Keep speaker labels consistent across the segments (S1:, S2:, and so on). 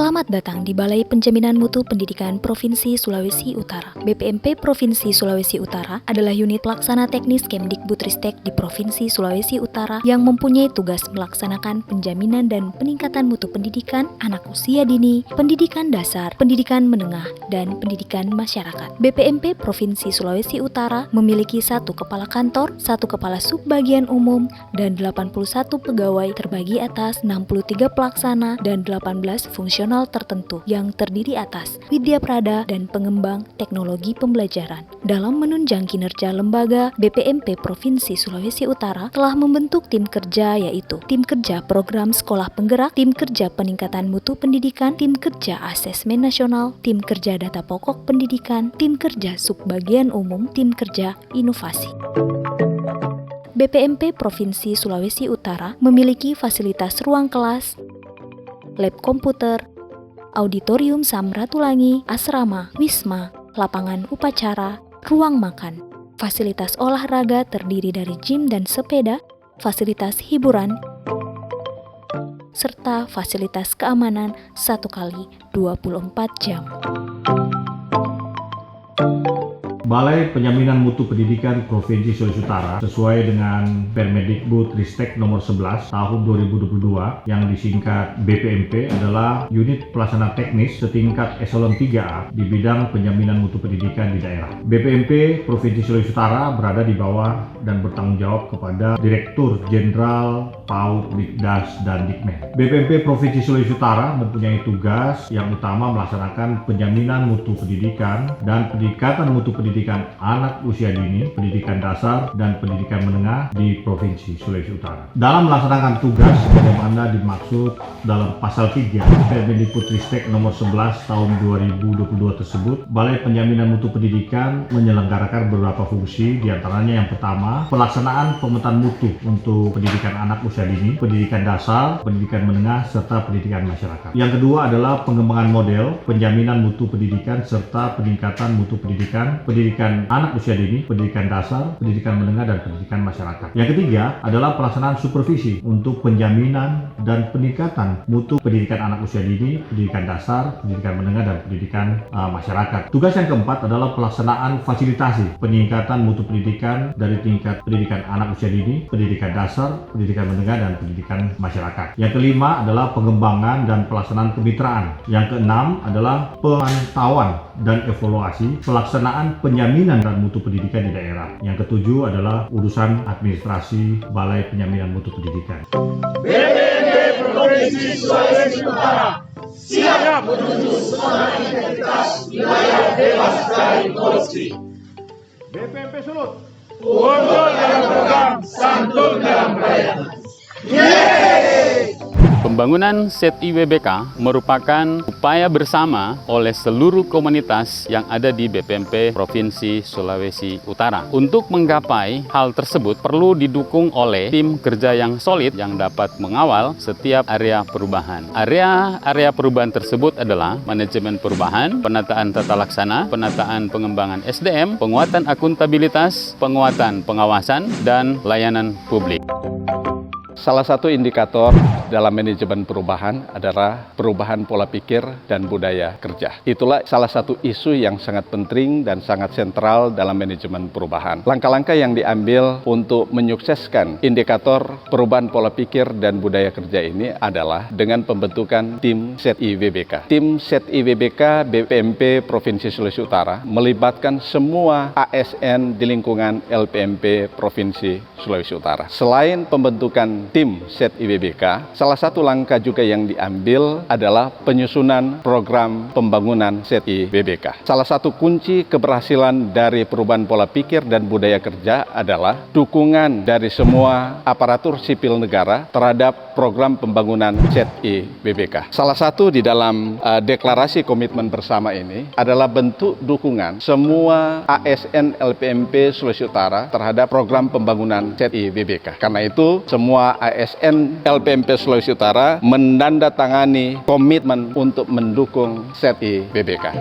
S1: Selamat datang di Balai Penjaminan Mutu Pendidikan Provinsi Sulawesi Utara. BPMP Provinsi Sulawesi Utara adalah unit pelaksana teknis Kemdikbudristek di Provinsi Sulawesi Utara yang mempunyai tugas melaksanakan penjaminan dan peningkatan mutu pendidikan anak usia dini, pendidikan dasar, pendidikan menengah, dan pendidikan masyarakat. BPMP Provinsi Sulawesi Utara memiliki 1 kepala kantor, 1 kepala subbagian umum, dan 81 pegawai terbagi atas 63 pelaksana dan 18 fungsional tertentu yang terdiri atas Widya Prada dan pengembang teknologi pembelajaran. Dalam menunjang kinerja lembaga, BPMP Provinsi Sulawesi Utara telah membentuk tim kerja, yaitu tim kerja program sekolah penggerak, tim kerja peningkatan mutu pendidikan, tim kerja asesmen nasional, tim kerja data pokok pendidikan, tim kerja subbagian umum, tim kerja inovasi. BPMP Provinsi Sulawesi Utara memiliki fasilitas ruang kelas, lab komputer, auditorium Samratulangi, asrama, wisma, lapangan upacara, ruang makan, fasilitas olahraga terdiri dari gym dan sepeda, fasilitas hiburan, serta fasilitas keamanan 1x24 jam.
S2: Balai Penjaminan Mutu Pendidikan Provinsi Sulawesi Utara sesuai dengan Permendikbudristek nomor 11 tahun 2022 yang disingkat BPMP adalah unit pelaksana teknis setingkat eselon 3A di bidang penjaminan mutu pendidikan di daerah. BPMP Provinsi Sulawesi Utara berada di bawah dan bertanggung jawab kepada Direktur Jenderal PAUD, Dikdas, dan Dikmen. BPMP Provinsi Sulawesi Utara mempunyai tugas yang utama melaksanakan penjaminan mutu pendidikan dan peningkatan mutu pendidikan anak usia dini, pendidikan dasar, dan pendidikan menengah di Provinsi Sulawesi Utara. Dalam melaksanakan tugas sebagaimana dimaksud dalam pasal 3 Permendikbudristek nomor 11 tahun 2022 tersebut, Balai Penjaminan Mutu Pendidikan menyelenggarakan beberapa fungsi, diantaranya yang pertama, pelaksanaan pemetaan mutu untuk pendidikan anak usia dini, pendidikan dasar, pendidikan menengah, serta pendidikan masyarakat. Yang kedua adalah pengembangan model penjaminan mutu pendidikan serta peningkatan mutu pendidikan anak usia dini, pendidikan dasar, pendidikan menengah, dan pendidikan masyarakat. Yang ketiga adalah pelaksanaan supervisi untuk penjaminan dan peningkatan mutu pendidikan anak usia dini, pendidikan dasar, pendidikan menengah, dan pendidikan masyarakat. Tugas yang keempat adalah pelaksanaan fasilitasi peningkatan mutu pendidikan dari tingkat pendidikan anak usia dini, pendidikan dasar, pendidikan menengah, dan pendidikan masyarakat. Yang kelima adalah pengembangan dan pelaksanaan kemitraan. Yang keenam adalah pemantauan dan evaluasi pelaksanaan penjaminan dan mutu pendidikan di daerah. Yang ketujuh adalah urusan administrasi Balai Penjaminan Mutu Pendidikan.
S3: BPMP Provinsi Sulawesi Utara siap menuju zona integritas wilayah bebas dari korupsi.
S2: BPMP Sulut
S3: Unggul dalam program, santun dalam pelayanan. Yeay!
S4: Pembangunan ZIWBK merupakan upaya bersama oleh seluruh komunitas yang ada di BPMP Provinsi Sulawesi Utara. Untuk menggapai hal tersebut perlu didukung oleh tim kerja yang solid yang dapat mengawal setiap area perubahan. Area perubahan tersebut adalah manajemen perubahan, penataan tata laksana, penataan pengembangan SDM, penguatan akuntabilitas, penguatan pengawasan, dan layanan publik.
S5: Salah satu indikator dalam manajemen perubahan adalah perubahan pola pikir dan budaya kerja. Itulah salah satu isu yang sangat penting dan sangat sentral dalam manajemen perubahan. Langkah-langkah yang diambil untuk menyukseskan indikator perubahan pola pikir dan budaya kerja ini adalah dengan pembentukan tim ZIWBK. Tim ZIWBK BPMP Provinsi Sulawesi Utara melibatkan semua ASN di lingkungan LPMP Provinsi Sulawesi Utara. Selain pembentukan tim ZIWBK, salah satu langkah juga yang diambil adalah penyusunan program pembangunan ZIWBK. Salah satu kunci keberhasilan dari perubahan pola pikir dan budaya kerja adalah dukungan dari semua aparatur sipil negara terhadap program pembangunan ZIWBK. Salah satu di dalam deklarasi komitmen bersama ini adalah bentuk dukungan semua ASN LPMP Sulawesi Utara terhadap program pembangunan ZIWBK. Karena itu, semua ASN LPMP Sulawesi Utara menandatangani komitmen untuk mendukung ZIWBK.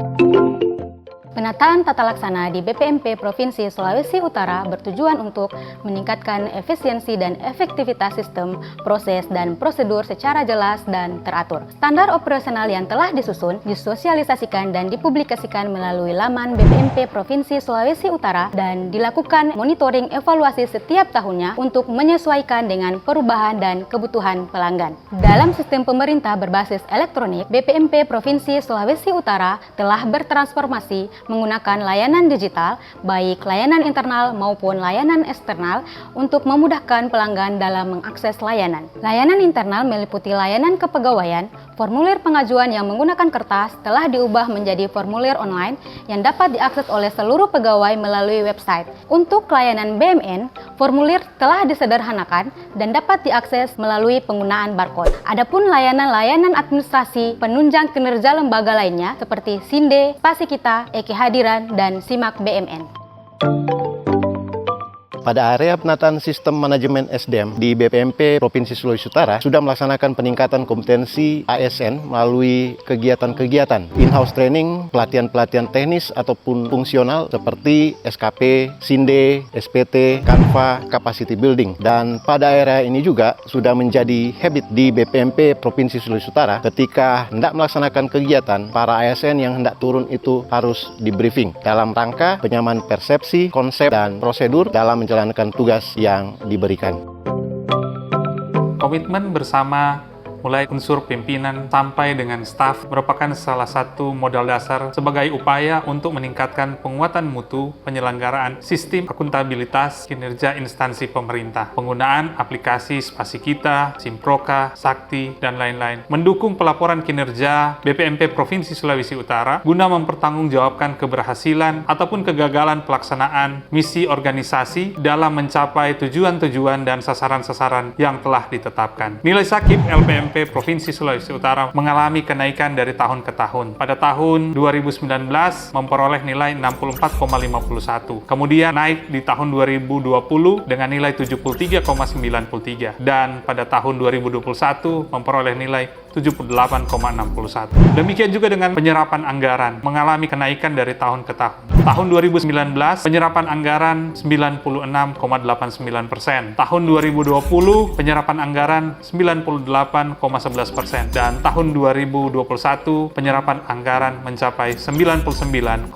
S6: Penataan tata laksana di BPMP Provinsi Sulawesi Utara bertujuan untuk meningkatkan efisiensi dan efektivitas sistem, proses, dan prosedur secara jelas dan teratur. Standar operasional yang telah disusun, disosialisasikan, dan dipublikasikan melalui laman BPMP Provinsi Sulawesi Utara dan dilakukan monitoring evaluasi setiap tahunnya untuk menyesuaikan dengan perubahan dan kebutuhan pelanggan. Dalam sistem pemerintah berbasis elektronik, BPMP Provinsi Sulawesi Utara telah bertransformasi menggunakan layanan digital, baik layanan internal maupun layanan eksternal, untuk memudahkan pelanggan dalam mengakses layanan. Layanan internal meliputi layanan kepegawaian, formulir pengajuan yang menggunakan kertas telah diubah menjadi formulir online yang dapat diakses oleh seluruh pegawai melalui website. Untuk layanan BMN, formulir telah disederhanakan dan dapat diakses melalui penggunaan barcode. Adapun layanan-layanan administrasi penunjang kinerja lembaga lainnya seperti SINDE, Pasikita, Kehadiran, dan SIMAK BMN.
S7: Pada area penataan sistem manajemen SDM di BPMP Provinsi Sulawesi Utara sudah melaksanakan peningkatan kompetensi ASN melalui kegiatan-kegiatan in-house training, pelatihan-pelatihan teknis ataupun fungsional seperti SKP, SINDE, SPT, Canva, capacity building. Dan pada area ini juga sudah menjadi habit di BPMP Provinsi Sulawesi Utara ketika hendak melaksanakan kegiatan, para ASN yang hendak turun itu harus di briefing dalam rangka penyamaan persepsi, konsep, dan prosedur dalam menjalankan tugas yang diberikan.
S8: Komitmen bersama mulai unsur pimpinan sampai dengan staf merupakan salah satu modal dasar sebagai upaya untuk meningkatkan penguatan mutu penyelenggaraan sistem akuntabilitas kinerja instansi pemerintah. Penggunaan aplikasi Pasikita, Simproka, Sakti, dan lain-lain. Mendukung pelaporan kinerja BPMP Provinsi Sulawesi Utara guna mempertanggungjawabkan keberhasilan ataupun kegagalan pelaksanaan misi organisasi dalam mencapai tujuan-tujuan dan sasaran-sasaran yang telah ditetapkan. Nilai sakit LPMP Provinsi Sulawesi Utara mengalami kenaikan dari tahun ke tahun. Pada tahun 2019 memperoleh nilai 64,51. Kemudian naik di tahun 2020 dengan nilai 73,93 dan pada tahun 2021 memperoleh nilai 78,61. Demikian juga dengan penyerapan anggaran mengalami kenaikan dari tahun ke tahun. Tahun 2019 penyerapan anggaran 96,89%. Tahun 2020 penyerapan anggaran 98,11% dan tahun 2021 penyerapan anggaran mencapai 99,09%.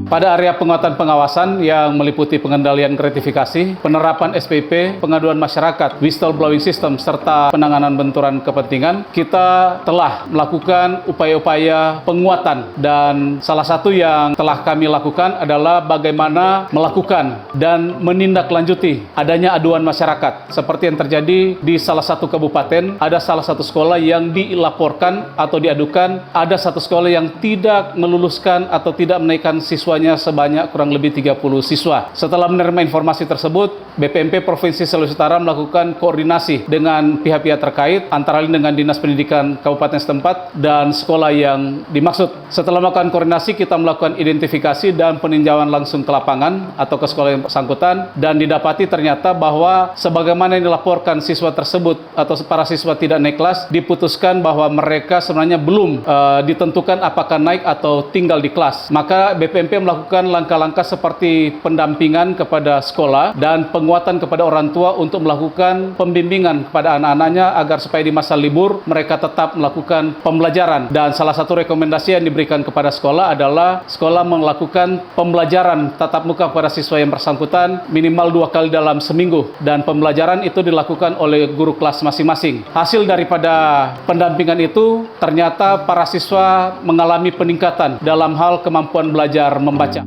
S5: Pada area penguatan pengawasan yang meliputi pengendalian gratifikasi, penerapan SPP, pengaduan masyarakat, whistleblowing system, serta penanganan benturan kepentingan, kita telah melakukan upaya-upaya penguatan. Dan salah satu yang telah kami lakukan adalah bagaimana melakukan dan menindaklanjuti adanya aduan masyarakat. Seperti yang terjadi di salah satu kabupaten, ada salah satu sekolah yang dilaporkan atau diadukan, ada satu sekolah yang tidak meluluskan atau tidak menaikkan siswa sebanyak kurang lebih 30 siswa. Setelah menerima informasi tersebut, BPMP Provinsi Sulawesi Utara melakukan koordinasi dengan pihak-pihak terkait, antara lain dengan Dinas Pendidikan Kabupaten setempat dan sekolah yang dimaksud. Setelah melakukan koordinasi, kita melakukan identifikasi dan peninjauan langsung ke lapangan atau ke sekolah yang bersangkutan, dan didapati ternyata bahwa sebagaimana yang dilaporkan siswa tersebut atau para siswa tidak naik kelas, diputuskan bahwa mereka sebenarnya belum ditentukan apakah naik atau tinggal di kelas. Maka BPMP melakukan langkah-langkah seperti pendampingan kepada sekolah dan penguatan kepada orang tua untuk melakukan pembimbingan kepada anak-anaknya agar supaya di masa libur mereka tetap melakukan pembelajaran. Dan salah satu rekomendasi yang diberikan kepada sekolah adalah sekolah melakukan pembelajaran tatap muka kepada siswa yang bersangkutan minimal 2 kali dalam seminggu, dan pembelajaran itu dilakukan oleh guru kelas masing-masing. Hasil daripada pendampingan itu ternyata para siswa mengalami peningkatan dalam hal kemampuan belajar membaca.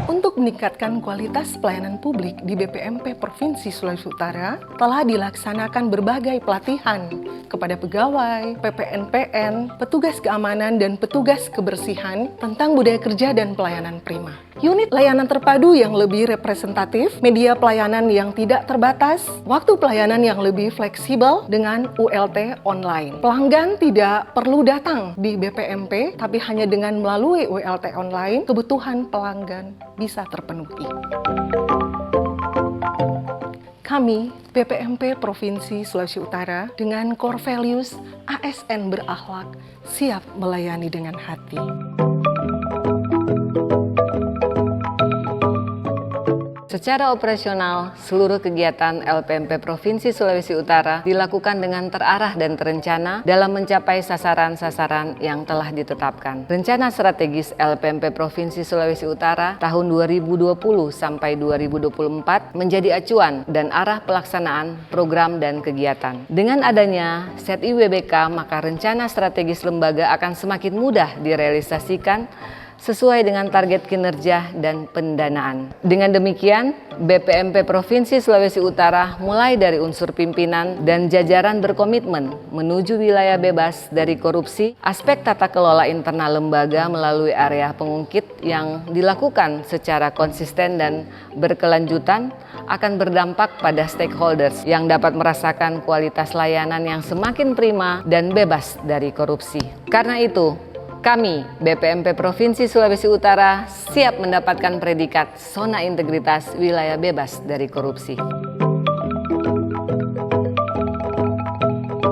S9: Untuk meningkatkan kualitas pelayanan publik di BPMP Provinsi Sulawesi Utara, telah dilaksanakan berbagai pelatihan kepada pegawai, PPNPN, petugas keamanan, dan petugas kebersihan tentang budaya kerja dan pelayanan prima. Unit layanan terpadu yang lebih representatif, media pelayanan yang tidak terbatas, waktu pelayanan yang lebih fleksibel dengan ULT online. Pelanggan tidak perlu datang di BPMP, tapi hanya dengan melalui ULT online, kebutuhan pelanggan bisa terpenuhi. Kami, BPMP Provinsi Sulawesi Utara, dengan core values ASN berakhlak, siap melayani dengan hati.
S10: Secara operasional, seluruh kegiatan LPMP Provinsi Sulawesi Utara dilakukan dengan terarah dan terencana dalam mencapai sasaran-sasaran yang telah ditetapkan. Rencana strategis LPMP Provinsi Sulawesi Utara tahun 2020 sampai 2024 menjadi acuan dan arah pelaksanaan program dan kegiatan. Dengan adanya set IWBK, maka rencana strategis lembaga akan semakin mudah direalisasikan sesuai dengan target kinerja dan pendanaan. Dengan demikian, BPMP Provinsi Sulawesi Utara mulai dari unsur pimpinan dan jajaran berkomitmen menuju wilayah bebas dari korupsi, aspek tata kelola internal lembaga melalui area pengungkit yang dilakukan secara konsisten dan berkelanjutan akan berdampak pada stakeholders yang dapat merasakan kualitas layanan yang semakin prima dan bebas dari korupsi. Karena itu, kami, BPMP Provinsi Sulawesi Utara, siap mendapatkan predikat Zona Integritas Wilayah Bebas dari Korupsi.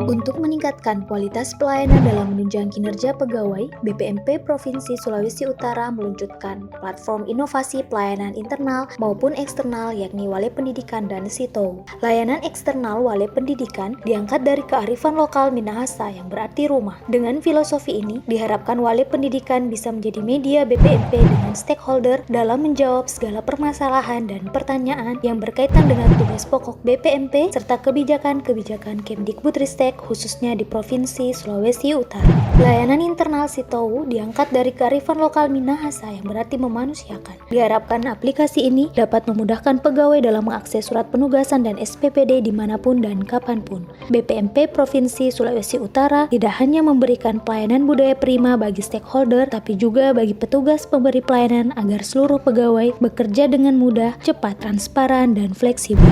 S1: Untuk meningkatkan kualitas pelayanan dalam menunjang kinerja pegawai, BPMP Provinsi Sulawesi Utara meluncurkan platform inovasi pelayanan internal maupun eksternal yakni Wale Pendidikan dan Sitou. Layanan eksternal Wale Pendidikan diangkat dari kearifan lokal Minahasa yang berarti rumah. Dengan filosofi ini, diharapkan Wale Pendidikan bisa menjadi media BPMP dengan stakeholder dalam menjawab segala permasalahan dan pertanyaan yang berkaitan dengan tugas pokok BPMP serta kebijakan-kebijakan Kemdikbudristek khususnya di Provinsi Sulawesi Utara. Layanan internal Sitou diangkat dari kearifan lokal Minahasa yang berarti memanusiakan. Diharapkan aplikasi ini dapat memudahkan pegawai dalam mengakses surat penugasan dan SPPD dimanapun dan kapanpun. BPMP Provinsi Sulawesi Utara tidak hanya memberikan pelayanan budaya prima bagi stakeholder, tapi juga bagi petugas pemberi pelayanan agar seluruh pegawai bekerja dengan mudah, cepat, transparan, dan fleksibel.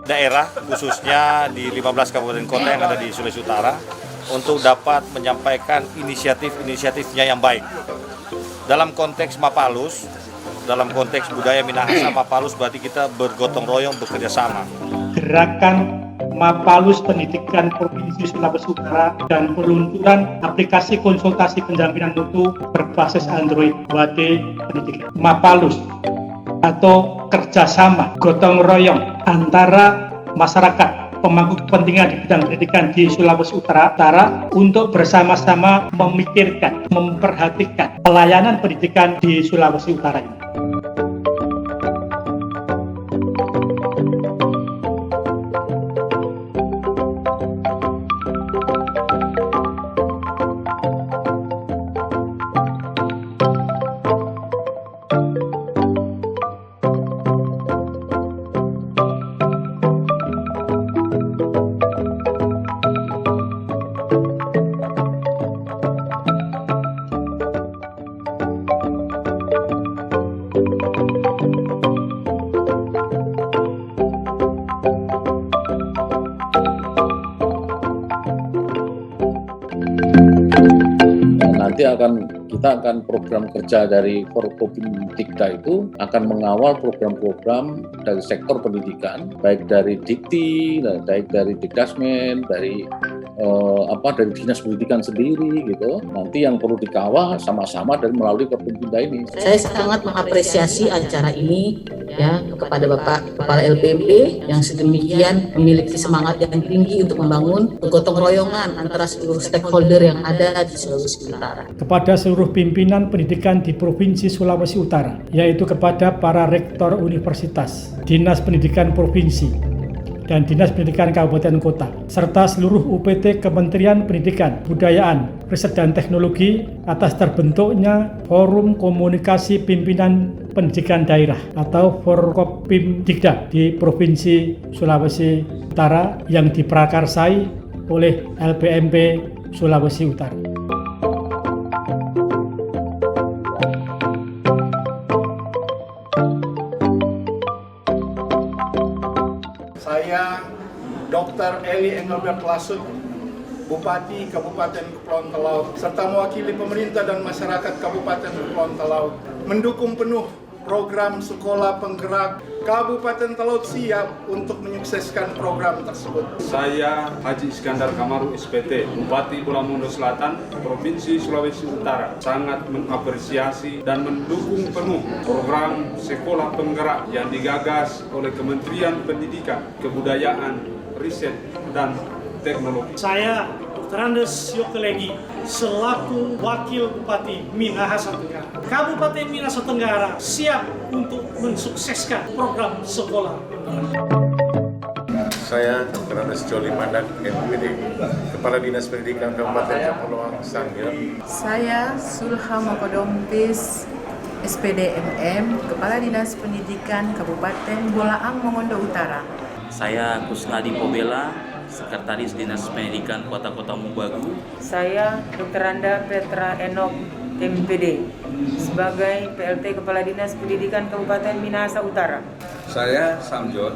S11: Daerah khususnya di 15 kabupaten kota yang ada di Sulawesi Utara untuk dapat menyampaikan inisiatif-inisiatifnya yang baik. Dalam konteks Mapalus, dalam konteks budaya Minahasa, Mapalus berarti kita bergotong royong, bekerja sama.
S12: Gerakan Mapalus Pendidikan Provinsi Sulawesi Utara dan peluncuran aplikasi konsultasi penjaminan mutu berbasis Android Wade Pendidikan. Mapalus atau kerjasama gotong royong antara masyarakat pemangku kepentingan di bidang pendidikan di Sulawesi Utara untuk bersama-sama memikirkan, memperhatikan pelayanan pendidikan di Sulawesi Utara ini.
S13: Nanti kita akan program kerja dari Forkopimdikda itu akan mengawal program-program dari sektor pendidikan, baik dari Dikti, baik dari Dikdasmen, dari dinas pendidikan sendiri gitu. Nanti yang perlu dikawal sama-sama dan melalui Forkopimda ini.
S14: Saya sangat mengapresiasi acara ini ya kepada Bapak Kepala LPMP yang sedemikian memiliki semangat yang tinggi untuk membangun gotong royongan antara seluruh stakeholder yang ada di Sulawesi Utara.
S12: Kepada seluruh pimpinan pendidikan di Provinsi Sulawesi Utara, yaitu kepada para rektor universitas, dinas pendidikan provinsi, dan Dinas Pendidikan Kabupaten Kota, serta seluruh UPT Kementerian Pendidikan, Kebudayaan, Riset dan Teknologi atas terbentuknya Forum Komunikasi Pimpinan Pendidikan Daerah atau Forkopimdikda di Provinsi Sulawesi Utara yang diprakarsai oleh LPMP Sulawesi Utara.
S15: Dr. Eli Engelbert Lasut, Bupati Kabupaten Kepulauan Talaut, serta mewakili pemerintah dan masyarakat Kabupaten Kepulauan Talaut, mendukung penuh program Sekolah Penggerak. Kabupaten Talaut siap untuk menyukseskan program tersebut.
S16: Saya Haji Iskandar Kamaru SPT, Bupati Pulau Mondo Selatan, Provinsi Sulawesi Utara, sangat mengapresiasi dan mendukung penuh program Sekolah Penggerak yang digagas oleh Kementerian Pendidikan, Kebudayaan, Riset, dan Teknologi.
S12: Saya Dr. Andes Yokelegi selaku Wakil Bupati Minahasa Tenggara. Kabupaten Minahasa Tenggara siap untuk mensukseskan program sekolah.
S17: Saya Dr. Andes Joli Mandak, MPD, Kepala Dinas Pendidikan Kabupaten Kepulauan Sanggil.
S18: Saya Sulha Mokodompis, SPD MM, Kepala Dinas Pendidikan Kabupaten Bolaang Mongondo Utara.
S19: Saya Kusnadi Pobela, Sekretaris Dinas Pendidikan Kota Mubagu.
S20: Saya Dr. Anda Petra Enok, MPD, sebagai PLT Kepala Dinas Pendidikan Kabupaten Minahasa Utara.
S21: Saya Samjot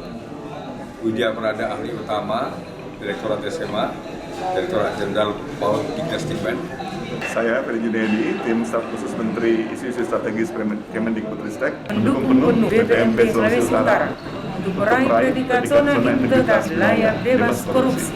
S21: Widya Prada, Ahli Utama, Direktorat SMA, Direktorat Jenderal PAUD Dikdasdikmen.
S22: Saya Ferry Junaidi, tim staf khusus Menteri Isu-Isu Strategis Kemendikbudristek,
S20: mendukung penuh BPMP Sulawesi Utara untuk meraih predikat zona integritas layak bebas korupsi.